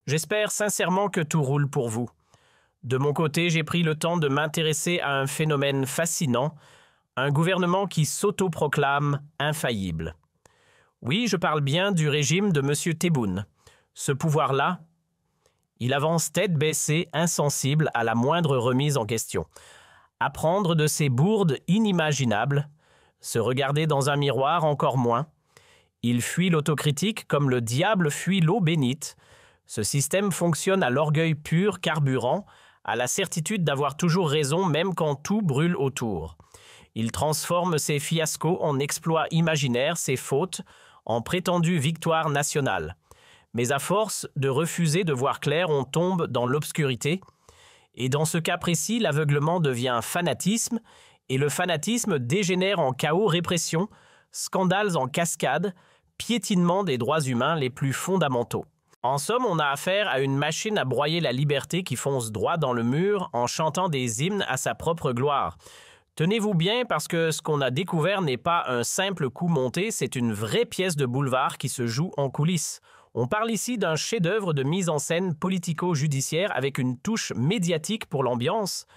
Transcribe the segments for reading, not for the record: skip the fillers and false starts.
J'espère sincèrement que tout roule pour vous. De mon côté, j'ai pris le temps de m'intéresser à un phénomène fascinant, un gouvernement qui s'autoproclame infaillible. Oui, je parle bien du régime de M. Tebboune. Ce pouvoir-là, il avance tête baissée, insensible à la moindre remise en question. Apprendre de ses bourdes inimaginables, se regarder dans un miroir encore moins. Il fuit l'autocritique comme le diable fuit l'eau bénite. Ce système fonctionne à l'orgueil pur carburant, à la certitude d'avoir toujours raison même quand tout brûle autour. Il transforme ses fiascos en exploits imaginaires, ses fautes en prétendues victoires nationales. Mais à force de refuser de voir clair, on tombe dans l'obscurité. Et dans ce cas précis, l'aveuglement devient fanatisme, et le fanatisme dégénère en chaos, répression, scandales en cascade, piétinement des droits humains les plus fondamentaux. En somme, on a affaire à une machine à broyer la liberté qui fonce droit dans le mur en chantant des hymnes à sa propre gloire. Tenez-vous bien parce que ce qu'on a découvert n'est pas un simple coup monté, c'est une vraie pièce de boulevard qui se joue en coulisses. On parle ici d'un chef-d'œuvre de mise en scène politico-judiciaire avec une touche médiatique pour l'ambiance.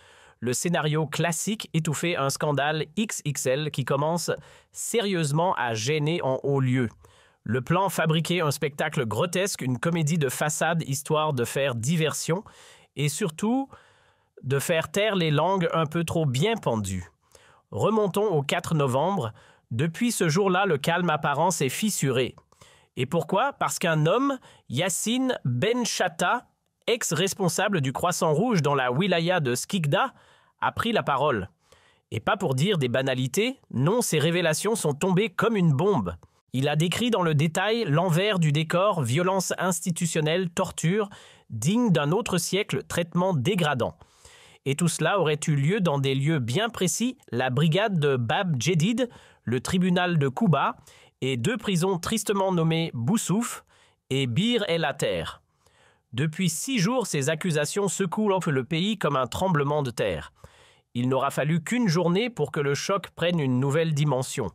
Le scénario classique étouffait un scandale XXL qui commence sérieusement à gêner en haut lieu. Le plan fabriquait un spectacle grotesque, une comédie de façade histoire de faire diversion et surtout de faire taire les langues un peu trop bien pendues. Remontons au 4 novembre. Depuis ce jour-là, le calme apparent s'est fissuré. Et pourquoi? Parce qu'un homme, Yassine Benchatta, ex-responsable du Croissant Rouge dans la wilaya de Skikda, a pris la parole. Et pas pour dire des banalités, non, ces révélations sont tombées comme une bombe. Il a décrit dans le détail l'envers du décor, violence institutionnelle, torture, digne d'un autre siècle, traitement dégradant. Et tout cela aurait eu lieu dans des lieux bien précis, la brigade de Bab Jedid, le tribunal de Kouba, et 2 prisons tristement nommées Boussouf et Bir El Ater. Depuis 6 jours, ces accusations secouent le pays comme un tremblement de terre. Il n'aura fallu qu'une journée pour que le choc prenne une nouvelle dimension.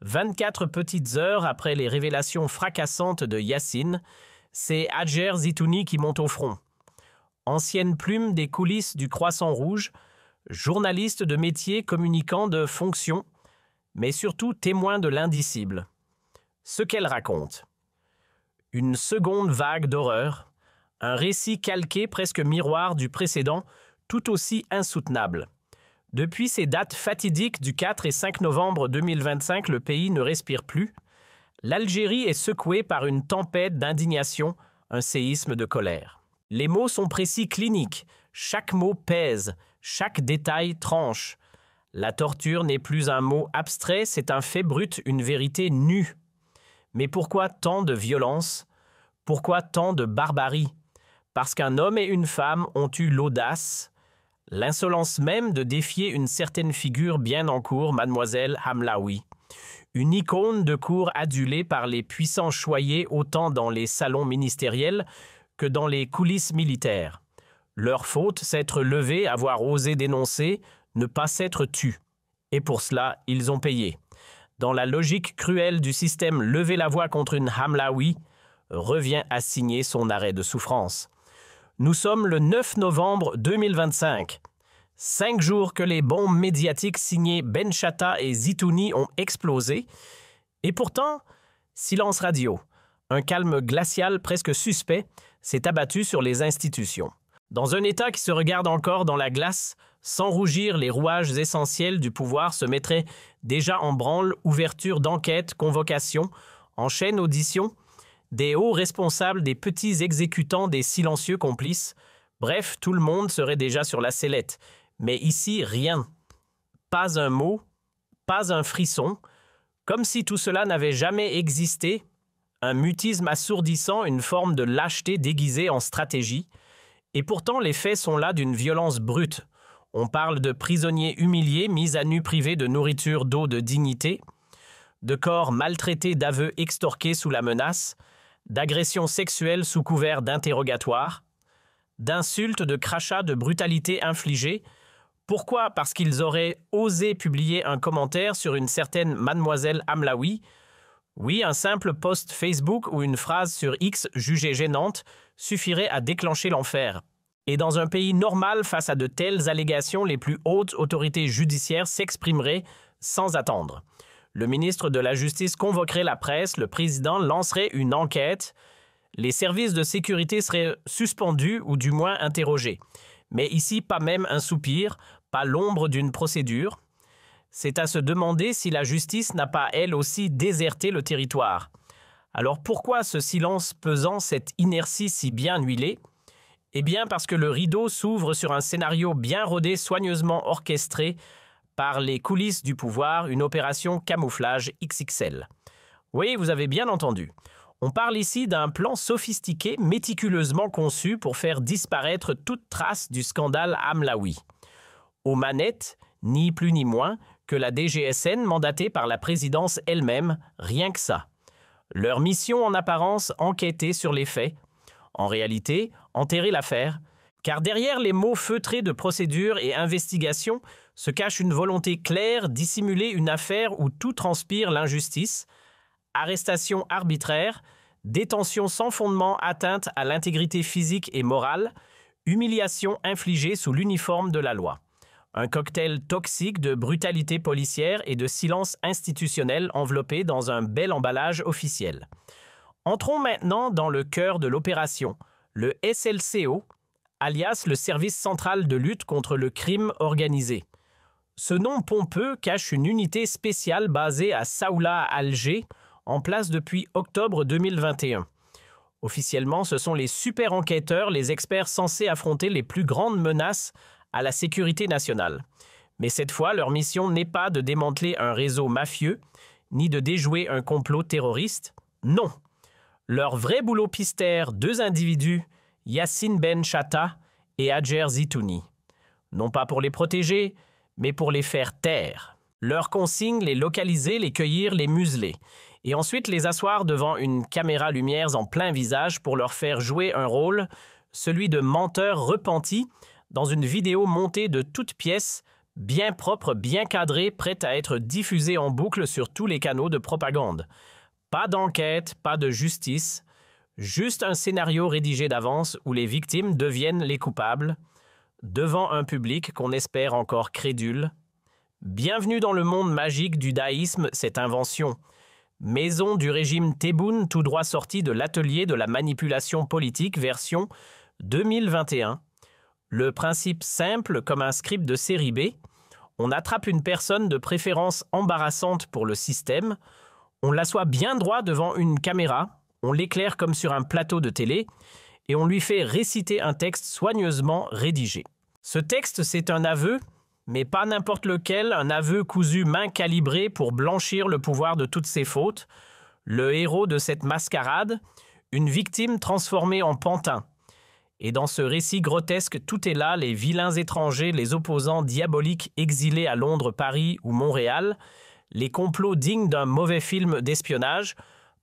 24 petites heures après les révélations fracassantes de Yassine, c'est Hadjer Zitouni qui monte au front. Ancienne plume des coulisses du Croissant Rouge, journaliste de métier, communicant de fonction, mais surtout témoin de l'indicible. Ce qu'elle raconte. Une seconde vague d'horreur, un récit calqué presque miroir du précédent, tout aussi insoutenable. Depuis ces dates fatidiques du 4 et 5 novembre 2025, le pays ne respire plus. L'Algérie est secouée par une tempête d'indignation, un séisme de colère. Les mots sont précis, cliniques. Chaque mot pèse, chaque détail tranche. La torture n'est plus un mot abstrait, c'est un fait brut, une vérité nue. Mais pourquoi tant de violence? Pourquoi tant de barbarie? Parce qu'un homme et une femme ont eu l'audace, l'insolence même de défier une certaine figure bien en cour, mademoiselle Hamlaoui. Une icône de cour adulée par les puissants choyés autant dans les salons ministériels que dans les coulisses militaires. Leur faute, s'être levés, avoir osé dénoncer, ne pas s'être tus. Et pour cela, ils ont payé. Dans la logique cruelle du système, lever la voix contre une Hamlaoui revient à signer son arrêt de souffrance. Nous sommes le 9 novembre 2025. 5 jours que les bombes médiatiques signées Benchatta et Zitouni ont explosé. Et pourtant, silence radio. Un calme glacial presque suspect s'est abattu sur les institutions. Dans un État qui se regarde encore dans la glace, sans rougir, les rouages essentiels du pouvoir se mettraient déjà en branle, ouverture d'enquête, convocation, enchaîne audition, des hauts responsables, des petits exécutants, des silencieux complices. Bref, tout le monde serait déjà sur la sellette. Mais ici, rien. Pas un mot, pas un frisson, comme si tout cela n'avait jamais existé. Un mutisme assourdissant, une forme de lâcheté déguisée en stratégie. Et pourtant, les faits sont là d'une violence brute. On parle de prisonniers humiliés, mis à nu privés de nourriture, d'eau, de dignité, de corps maltraités, d'aveux extorqués sous la menace, d'agressions sexuelles sous couvert d'interrogatoire, d'insultes, de crachats, de brutalités infligées. Pourquoi? Parce qu'ils auraient osé publier un commentaire sur une certaine mademoiselle Hamlaoui, Oui, un simple post Facebook ou une phrase sur X jugée gênante suffirait à déclencher l'enfer. Et dans un pays normal, face à de telles allégations, les plus hautes autorités judiciaires s'exprimeraient sans attendre. Le ministre de la Justice convoquerait la presse, le président lancerait une enquête, les services de sécurité seraient suspendus ou du moins interrogés. Mais ici, pas même un soupir, pas l'ombre d'une procédure. C'est à se demander si la justice n'a pas elle aussi déserté le territoire. Alors pourquoi ce silence pesant, cette inertie si bien huilée ? Eh bien parce que le rideau s'ouvre sur un scénario bien rodé, soigneusement orchestré par les coulisses du pouvoir, une opération camouflage XXL. Oui, vous avez bien entendu. On parle ici d'un plan sophistiqué, méticuleusement conçu pour faire disparaître toute trace du scandale Hamlaoui. Aux manettes, ni plus ni moins que la DGSN mandatée par la présidence elle-même, rien que ça. Leur mission en apparence, enquêter sur les faits. En réalité, enterrer l'affaire, car derrière les mots feutrés de procédure et investigation se cache une volonté claire dissimuler une affaire où tout transpire l'injustice, arrestation arbitraire, détention sans fondement, atteinte à l'intégrité physique et morale, humiliation infligée sous l'uniforme de la loi. Un cocktail toxique de brutalité policière et de silence institutionnel enveloppé dans un bel emballage officiel. Entrons maintenant dans le cœur de l'opération, le SLCO, alias le Service central de lutte contre le crime organisé. Ce nom pompeux cache une unité spéciale basée à Saoula, à Alger, en place depuis octobre 2021. Officiellement, ce sont les super enquêteurs, les experts censés affronter les plus grandes menaces à la sécurité nationale. Mais cette fois, leur mission n'est pas de démanteler un réseau mafieux, ni de déjouer un complot terroriste. Non. Leur vrai boulot pistère, deux individus, Yassine Ben Chatta et Hadjer Zitouni. Non pas pour les protéger, mais pour les faire taire. Leur consigne, les localiser, les cueillir, les museler. Et ensuite les asseoir devant une caméra lumière en plein visage pour leur faire jouer un rôle, celui de menteurs repentis, dans une vidéo montée de toutes pièces, bien propre, bien cadrée, prête à être diffusée en boucle sur tous les canaux de propagande. Pas d'enquête, pas de justice, juste un scénario rédigé d'avance où les victimes deviennent les coupables, devant un public qu'on espère encore crédule. Bienvenue dans le monde magique du daïsme, cette invention. Maison du régime Tebboune, tout droit sorti de l'atelier de la manipulation politique version 2021. Le principe simple comme un script de série B, on attrape une personne de préférence embarrassante pour le système, on l'assoit bien droit devant une caméra, on l'éclaire comme sur un plateau de télé et on lui fait réciter un texte soigneusement rédigé. Ce texte, c'est un aveu, mais pas n'importe lequel, un aveu cousu main calibrée pour blanchir le pouvoir de toutes ses fautes, le héros de cette mascarade, une victime transformée en pantin. Et dans ce récit grotesque, tout est là, les vilains étrangers, les opposants diaboliques exilés à Londres, Paris ou Montréal, les complots dignes d'un mauvais film d'espionnage.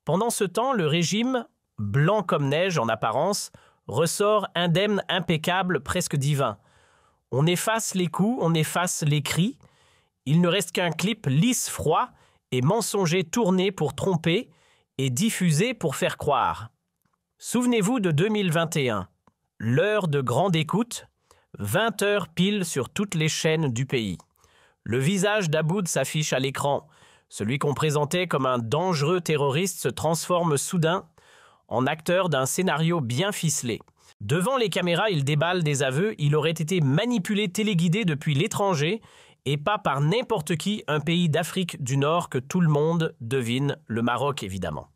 Pendant ce temps, le régime, blanc comme neige en apparence, ressort indemne, impeccable, presque divin. On efface les coups, on efface les cris. Il ne reste qu'un clip lisse, froid et mensonger tourné pour tromper et diffusé pour faire croire. Souvenez-vous de 2021. L'heure de grande écoute, 20 heures pile sur toutes les chaînes du pays. Le visage d'Aboud s'affiche à l'écran. Celui qu'on présentait comme un dangereux terroriste se transforme soudain en acteur d'un scénario bien ficelé. Devant les caméras, il déballe des aveux, il aurait été manipulé, téléguidé depuis l'étranger et pas par n'importe qui, un pays d'Afrique du Nord que tout le monde devine, le Maroc évidemment.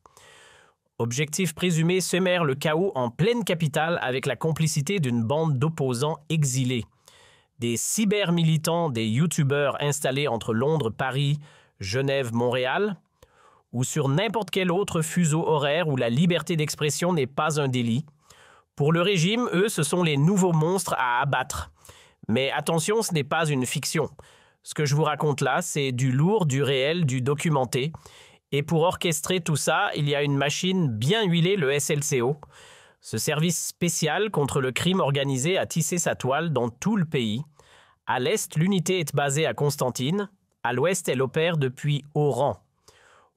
Objectif présumé, semer le chaos en pleine capitale avec la complicité d'une bande d'opposants exilés. Des cyber-militants, des youtubeurs installés entre Londres, Paris, Genève, Montréal, ou sur n'importe quel autre fuseau horaire où la liberté d'expression n'est pas un délit. Pour le régime, eux, ce sont les nouveaux monstres à abattre. Mais attention, ce n'est pas une fiction. Ce que je vous raconte là, c'est du lourd, du réel, du documenté. Et pour orchestrer tout ça, il y a une machine bien huilée, le SLCO. Ce service spécial contre le crime organisé a tissé sa toile dans tout le pays. À l'est, l'unité est basée à Constantine. À l'ouest, elle opère depuis Oran.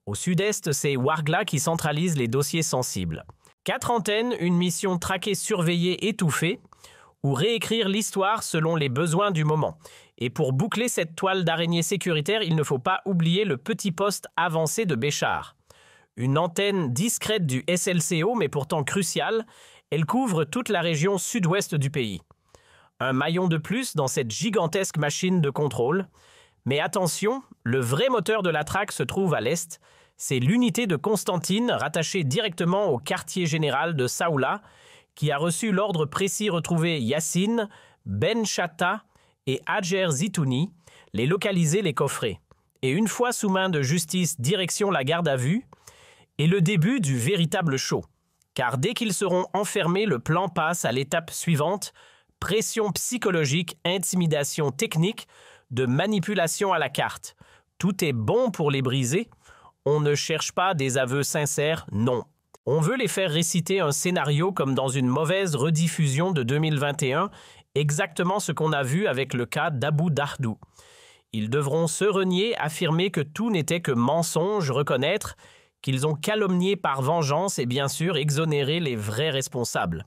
Au sud-est, c'est Wargla qui centralise les dossiers sensibles. 4 antennes, une mission traquer, surveiller, étouffer, ou réécrire l'histoire selon les besoins du moment. Et pour boucler cette toile d'araignée sécuritaire, il ne faut pas oublier le petit poste avancé de Béchar. Une antenne discrète du SLCO, mais pourtant cruciale, elle couvre toute la région sud-ouest du pays. Un maillon de plus dans cette gigantesque machine de contrôle. Mais attention, le vrai moteur de la traque se trouve à l'est. C'est l'unité de Constantine rattachée directement au quartier général de Saoula, qui a reçu l'ordre précis retrouver Yassine, Ben Chatta et Hajer Zitouni, les localiser, les coffrer. Et une fois sous main de justice, direction la garde à vue, et le début du véritable show. Car dès qu'ils seront enfermés, le plan passe à l'étape suivante, pression psychologique, intimidation technique, de manipulation à la carte. Tout est bon pour les briser. On ne cherche pas des aveux sincères, non. On veut les faire réciter un scénario comme dans une mauvaise rediffusion de 2021, exactement ce qu'on a vu avec le cas d'Abou Dardou. Ils devront se renier, affirmer que tout n'était que mensonge, reconnaître qu'ils ont calomnié par vengeance et bien sûr exonérer les vrais responsables.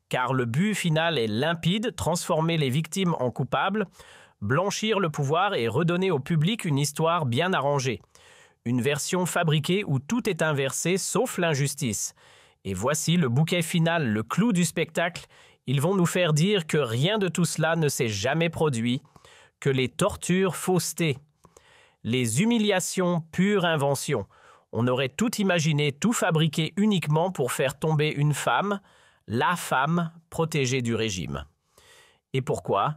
Car le but final est limpide, transformer les victimes en coupables, blanchir le pouvoir et redonner au public une histoire bien arrangée. Une version fabriquée où tout est inversé sauf l'injustice. Et voici le bouquet final, le clou du spectacle. Ils vont nous faire dire que rien de tout cela ne s'est jamais produit, que les tortures, faussetés, les humiliations, pure invention. On aurait tout imaginé, tout fabriqué uniquement pour faire tomber une femme, la femme protégée du régime. Et pourquoi ?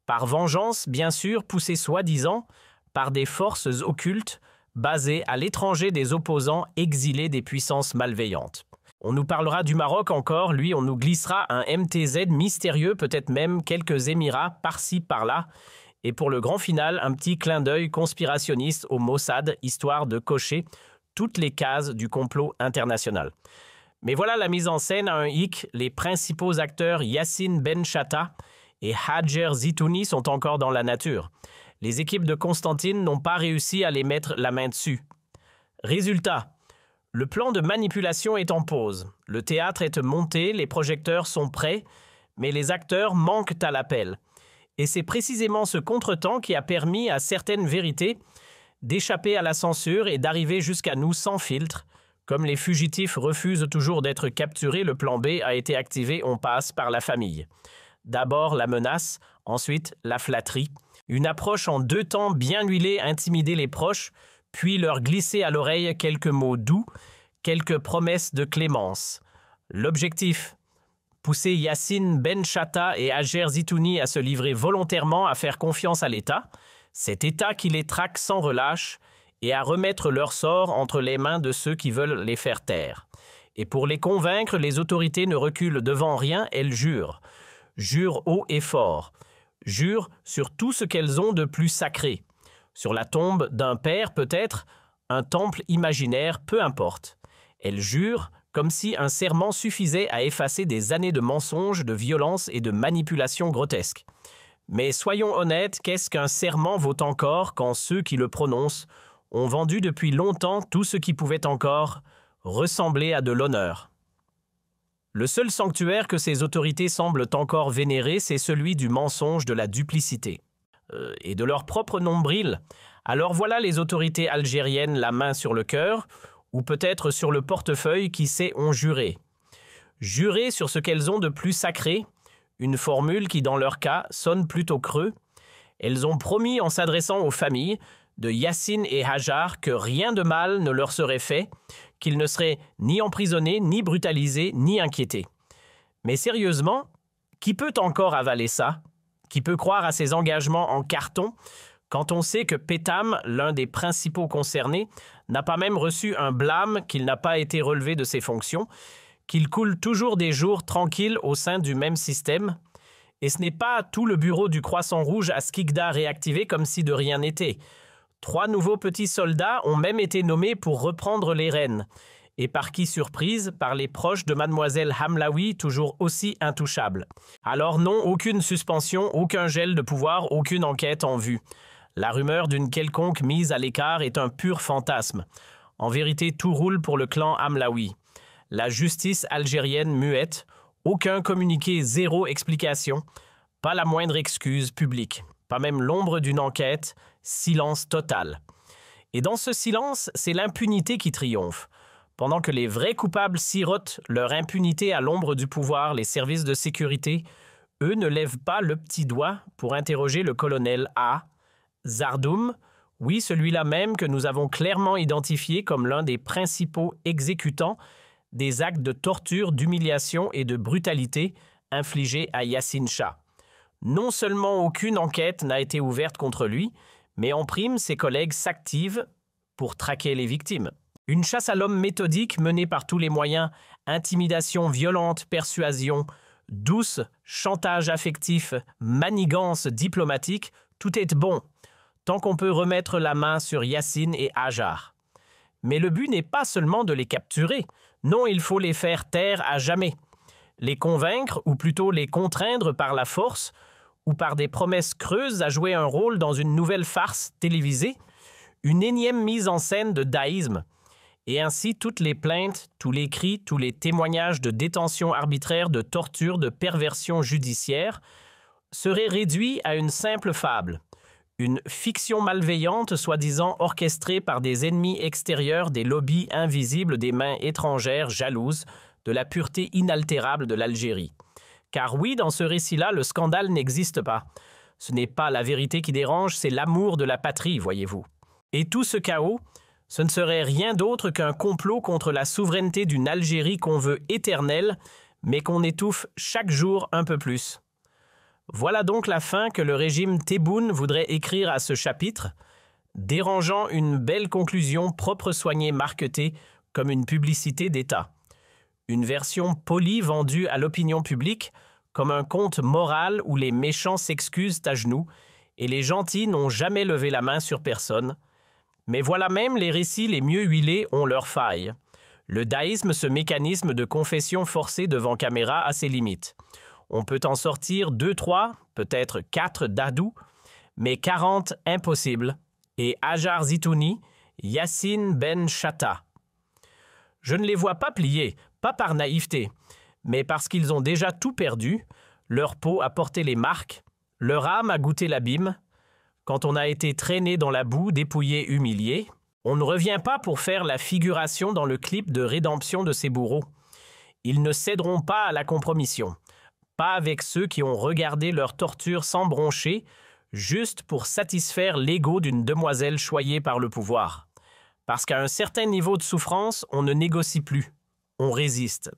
Par vengeance, bien sûr, poussée soi-disant par des forces occultes basées à l'étranger des opposants exilés des puissances malveillantes. On nous parlera du Maroc encore, lui on nous glissera un MTZ mystérieux, peut-être même quelques émirats par-ci par-là, et pour le grand final, un petit clin d'œil conspirationniste au Mossad, histoire de cocher toutes les cases du complot international. Mais voilà la mise en scène à un hic, les principaux acteurs Yassine Ben Chatta et Hajer Zitouni sont encore dans la nature. Les équipes de Constantine n'ont pas réussi à les mettre la main dessus. Résultat, le plan de manipulation est en pause. Le théâtre est monté, les projecteurs sont prêts, mais les acteurs manquent à l'appel. Et c'est précisément ce contretemps qui a permis à certaines vérités d'échapper à la censure et d'arriver jusqu'à nous sans filtre. Comme les fugitifs refusent toujours d'être capturés, le plan B a été activé, on passe par la famille. D'abord la menace, ensuite la flatterie. Une approche en 2 temps bien huilée, intimider les proches, puis leur glisser à l'oreille quelques mots doux, quelques promesses de clémence. L'objectif, pousser Yassine Ben Chatta et Hajer Zitouni à se livrer volontairement, à faire confiance à l'État, cet État qui les traque sans relâche, et à remettre leur sort entre les mains de ceux qui veulent les faire taire. Et pour les convaincre, les autorités ne reculent devant rien, elles jurent. Jurent haut et fort. Jurent sur tout ce qu'elles ont de plus sacré. Sur la tombe d'un père peut-être, un temple imaginaire, peu importe. Elles jurent comme si un serment suffisait à effacer des années de mensonges, de violences et de manipulations grotesques. Mais soyons honnêtes, qu'est-ce qu'un serment vaut encore quand ceux qui le prononcent ont vendu depuis longtemps tout ce qui pouvait encore ressembler à de l'honneur? Le seul sanctuaire que ces autorités semblent encore vénérer, c'est celui du mensonge, de la duplicité. Et de leur propre nombril. Alors voilà les autorités algériennes la main sur le cœur, ou peut-être sur le portefeuille, qui sait, ont juré. Juré sur ce qu'elles ont de plus sacré, une formule qui dans leur cas sonne plutôt creux. Elles ont promis en s'adressant aux familles de Yassine et Hajar que rien de mal ne leur serait fait, qu'ils ne seraient ni emprisonnés, ni brutalisés, ni inquiétés. Mais sérieusement, qui peut encore avaler ça? Qui peut croire à ces engagements en carton quand on sait que Pétam, l'un des principaux concernés, n'a pas même reçu un blâme, qu'il n'a pas été relevé de ses fonctions, qu'il coule toujours des jours tranquilles au sein du même système? Et ce n'est pas tout le bureau du Croissant Rouge à Skikda réactivé comme si de rien n'était. 3 nouveaux petits soldats ont même été nommés pour reprendre les rênes. Et par qui surprise? Par les proches de mademoiselle Hamlaoui, toujours aussi intouchable. Alors non, aucune suspension, aucun gel de pouvoir, aucune enquête en vue. La rumeur d'une quelconque mise à l'écart est un pur fantasme. En vérité, tout roule pour le clan Hamlaoui. La justice algérienne muette, aucun communiqué, zéro explication, pas la moindre excuse publique, pas même l'ombre d'une enquête, silence total. Et dans ce silence, c'est l'impunité qui triomphe. Pendant que les vrais coupables sirotent leur impunité à l'ombre du pouvoir, les services de sécurité, eux ne lèvent pas le petit doigt pour interroger le colonel A. Zardoum, oui, celui-là même que nous avons clairement identifié comme l'un des principaux exécutants des actes de torture, d'humiliation et de brutalité infligés à Yassine Shah. Non seulement aucune enquête n'a été ouverte contre lui, mais en prime, ses collègues s'activent pour traquer les victimes. Une chasse à l'homme méthodique menée par tous les moyens, intimidation violente, persuasion douce, chantage affectif, manigance diplomatique, tout est bon, tant qu'on peut remettre la main sur Yassine et Hajar. Mais le but n'est pas seulement de les capturer, non, il faut les faire taire à jamais. Les convaincre, ou plutôt les contraindre par la force, ou par des promesses creuses à jouer un rôle dans une nouvelle farce télévisée, une énième mise en scène de daïsme. Et ainsi, toutes les plaintes, tous les cris, tous les témoignages de détention arbitraire, de torture, de perversion judiciaire seraient réduits à une simple fable. Une fiction malveillante, soi-disant orchestrée par des ennemis extérieurs, des lobbies invisibles, des mains étrangères jalouses de la pureté inaltérable de l'Algérie. Car oui, dans ce récit-là, le scandale n'existe pas. Ce n'est pas la vérité qui dérange, c'est l'amour de la patrie, voyez-vous. Et tout ce chaos, ce ne serait rien d'autre qu'un complot contre la souveraineté d'une Algérie qu'on veut éternelle, mais qu'on étouffe chaque jour un peu plus. Voilà donc la fin que le régime Tebboune voudrait écrire à ce chapitre, dérangeant une belle conclusion propre soignée marquetée comme une publicité d'État. Une version polie vendue à l'opinion publique comme un conte moral où les méchants s'excusent à genoux et les gentils n'ont jamais levé la main sur personne. Mais voilà même les récits les mieux huilés ont leurs failles. Le daïsme, ce mécanisme de confession forcée devant caméra, a ses limites. On peut en sortir 2, 3, peut-être 4 dadous, mais 40 impossible. Et Hajar Zitouni, Yassine Ben Chatta. Je ne les vois pas plier, pas par naïveté, mais parce qu'ils ont déjà tout perdu, leur peau a porté les marques, leur âme a goûté l'abîme. Quand on a été traîné dans la boue, dépouillé, humilié, on ne revient pas pour faire la figuration dans le clip de rédemption de ses bourreaux. Ils ne céderont pas à la compromission. Pas avec ceux qui ont regardé leur torture sans broncher, juste pour satisfaire l'ego d'une demoiselle choyée par le pouvoir. Parce qu'à un certain niveau de souffrance, on ne négocie plus, on résiste.